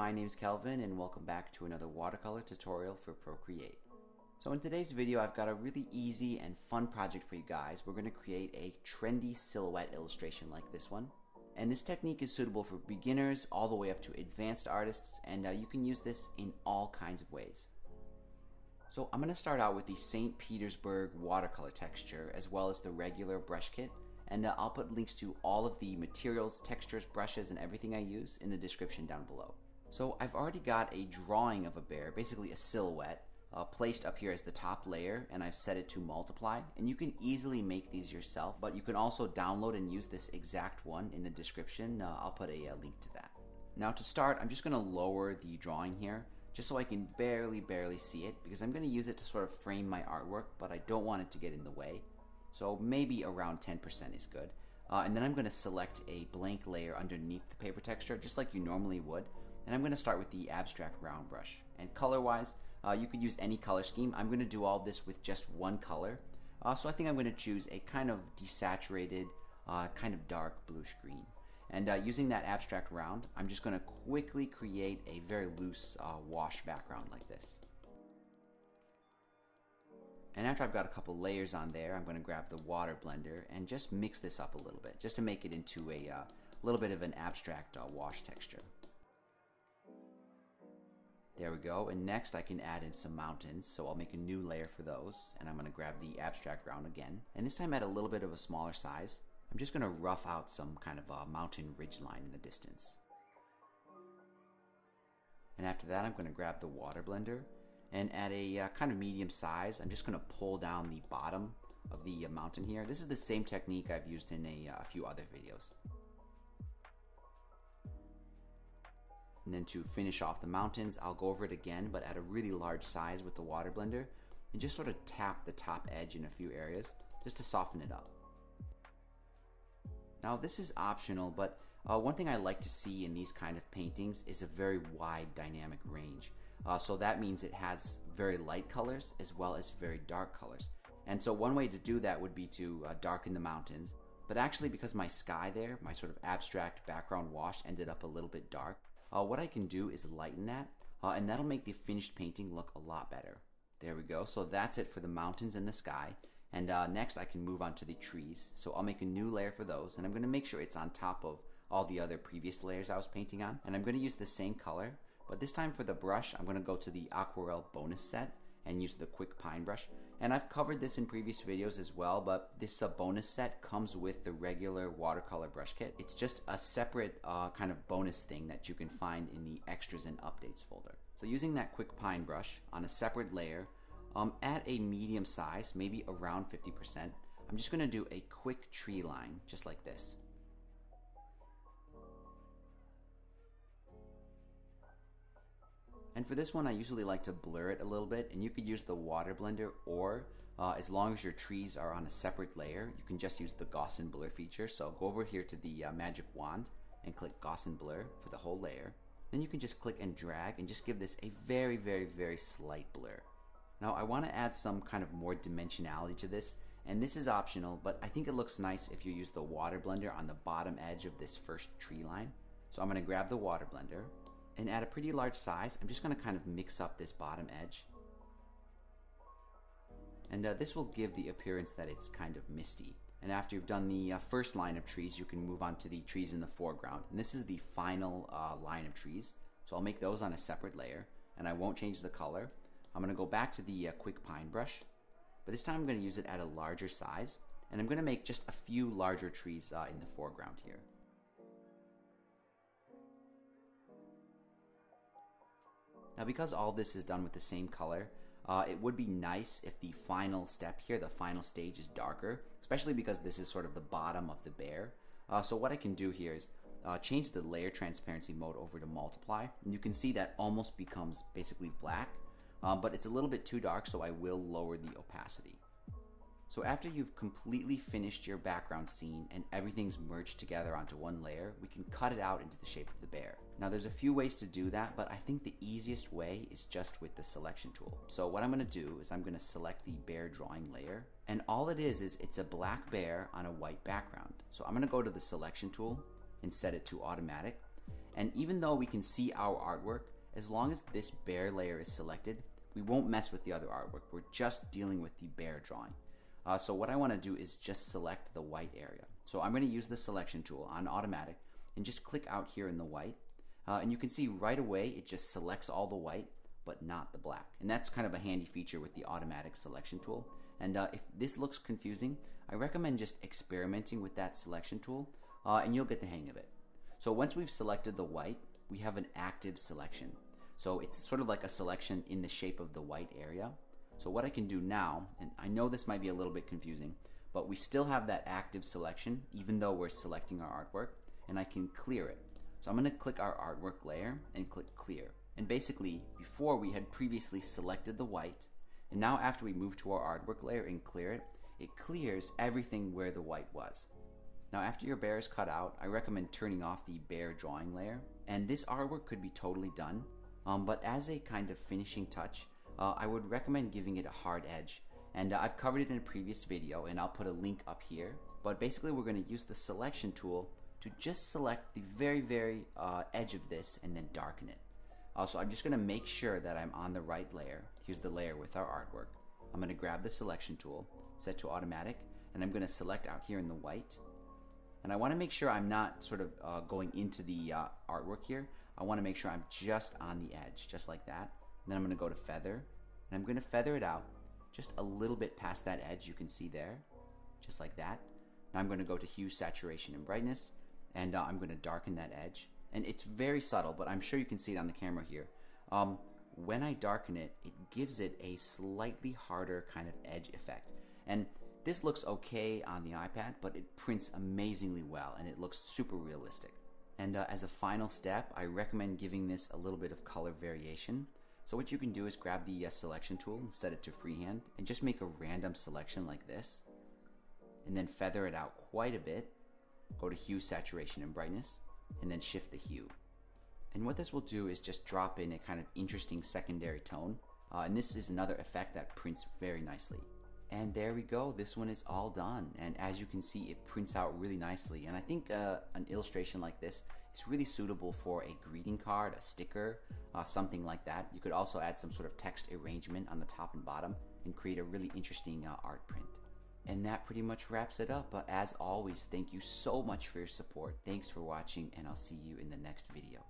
my name's Kelvin and welcome back to another watercolor tutorial for Procreate. So in today's video I've got a really easy and fun project for you guys. We're going to create a trendy silhouette illustration like this one. And this technique is suitable for beginners all the way up to advanced artists, and you can use this in all kinds of ways. So I'm going to start out with the St. Petersburg watercolor texture as well as the regular brush kit. And I'll put links to all of the materials, textures, brushes, and everything I use in the description down below. So I've already got a drawing of a bear, basically a silhouette, placed up here as the top layer, and I've set it to multiply. And you can easily make these yourself, but you can also download and use this exact one in the description. I'll put a link to that. Now to start, I'm just going to lower the drawing here, just so I can barely see it, because I'm going to use it to sort of frame my artwork, but I don't want it to get in the way. So maybe around 10% is good. And then I'm going to select a blank layer underneath the paper texture, just like you normally would. And I'm going to start with the abstract round brush. And color-wise, you could use any color scheme. I'm going to do all this with just one color. So I think I'm going to choose a kind of desaturated, kind of dark bluish green. And using that abstract round, I'm just going to quickly create a very loose wash background like this. And after I've got a couple layers on there, I'm going to grab the water blender and just mix this up a little bit, just to make it into a little bit of an abstract wash texture. There we go. And next I can add in some mountains, so I'll make a new layer for those. And I'm going to grab the abstract round again, and this time at a little bit of a smaller size. I'm just going to rough out some kind of a mountain ridge line in the distance. And after that, I'm going to grab the water blender, and at a kind of medium size, I'm just going to pull down the bottom of the mountain here. This is the same technique I've used in a few other videos. And then to finish off the mountains, I'll go over it again, but at a really large size with the water blender, and just sort of tap the top edge in a few areas, just to soften it up. Now this is optional, but one thing I like to see in these kind of paintings is a very wide dynamic range. So that means it has very light colors as well as very dark colors. And so one way to do that would be to darken the mountains. But actually, because my sky there, my sort of abstract background wash, ended up a little bit dark, what I can do is lighten that, and that'll make the finished painting look a lot better. There we go. So that's it for the mountains and the sky. And next I can move on to the trees. So I'll make a new layer for those, and I'm going to make sure it's on top of all the other previous layers I was painting on. And I'm going to use the same color, but this time for the brush, I'm going to go to the Aquarelle bonus set and use the quick pine brush. And I've covered this in previous videos as well, but this bonus set comes with the regular watercolor brush kit. It's just a separate kind of bonus thing that you can find in the extras and updates folder. So using that quick pine brush on a separate layer, at a medium size, maybe around 50%, I'm just going to do a quick tree line, just like this. And for this one, I usually like to blur it a little bit, and you could use the water blender, or as long as your trees are on a separate layer, you can just use the Gaussian blur feature. So go over here to the magic wand and click Gaussian blur for the whole layer. Then you can just click and drag and just give this a very slight blur. Now I want to add some kind of more dimensionality to this, and this is optional, but I think it looks nice if you use the water blender on the bottom edge of this first tree line. So I'm going to grab the water blender, and at a pretty large size, I'm just going to kind of mix up this bottom edge. And this will give the appearance that it's kind of misty. And after you've done the first line of trees, you can move on to the trees in the foreground. And this is the final line of trees. So I'll make those on a separate layer, and I won't change the color. I'm going to go back to the quick pine brush, but this time I'm going to use it at a larger size, and I'm going to make just a few larger trees in the foreground here. Now because all this is done with the same color, it would be nice if the final step here, the final stage, is darker, especially because this is sort of the bottom of the bear. So what I can do here is change the layer transparency mode over to multiply, and you can see that almost becomes basically black. But it's a little bit too dark, so I will lower the opacity. So after you've completely finished your background scene and everything's merged together onto one layer, we can cut it out into the shape of the bear. Now there's a few ways to do that, but I think the easiest way is just with the selection tool. So what I'm going to do is I'm going to select the bear drawing layer, and all it is it's a black bear on a white background. So I'm going to go to the selection tool and set it to automatic. And even though we can see our artwork, as long as this bare layer is selected, we won't mess with the other artwork. We're just dealing with the bare drawing. So what I want to do is just select the white area. So I'm going to use the selection tool on automatic and just click out here in the white. And you can see right away it just selects all the white, but not the black. And that's kind of a handy feature with the automatic selection tool. And if this looks confusing, I recommend just experimenting with that selection tool, and you'll get the hang of it. So once we've selected the white, we have an active selection. So it's sort of like a selection in the shape of the white area. So what I can do now, and I know this might be a little bit confusing, but we still have that active selection even though we're selecting our artwork, and I can clear it. So I'm going to click our artwork layer and click clear. And basically, before we had previously selected the white, and now after we move to our artwork layer and clear it, it clears everything where the white was. Now after your bare is cut out, I recommend turning off the bare drawing layer, and this artwork could be totally done, but as a kind of finishing touch, I would recommend giving it a hard edge. And I've covered it in a previous video, and I'll put a link up here. But basically we're going to use the selection tool to just select the very edge of this and then darken it. Also, I'm just going to make sure that I'm on the right layer. Here's the layer with our artwork. I'm going to grab the selection tool, set to automatic, and I'm going to select out here in the white. And I want to make sure I'm not sort of going into the artwork here. I want to make sure I'm just on the edge, just like that. And then I'm going to go to feather, and I'm going to feather it out just a little bit past that edge you can see there, just like that. Now I'm going to go to hue, saturation, and brightness, and I'm going to darken that edge. And it's very subtle, but I'm sure you can see it on the camera here. When I darken it, it gives it a slightly harder kind of edge effect. And this looks okay on the iPad, but it prints amazingly well, and it looks super realistic. And as a final step, I recommend giving this a little bit of color variation. So what you can do is grab the selection tool and set it to freehand, and just make a random selection like this. And then feather it out quite a bit. Go to hue, saturation, and brightness, and then shift the hue. And what this will do is just drop in a kind of interesting secondary tone. And this is another effect that prints very nicely. And there we go, this one is all done. And as you can see, it prints out really nicely. And I think an illustration like this is really suitable for a greeting card, a sticker, something like that. You could also add some sort of text arrangement on the top and bottom and create a really interesting art print. And that pretty much wraps it up. But as always, thank you so much for your support. Thanks for watching, and I'll see you in the next video.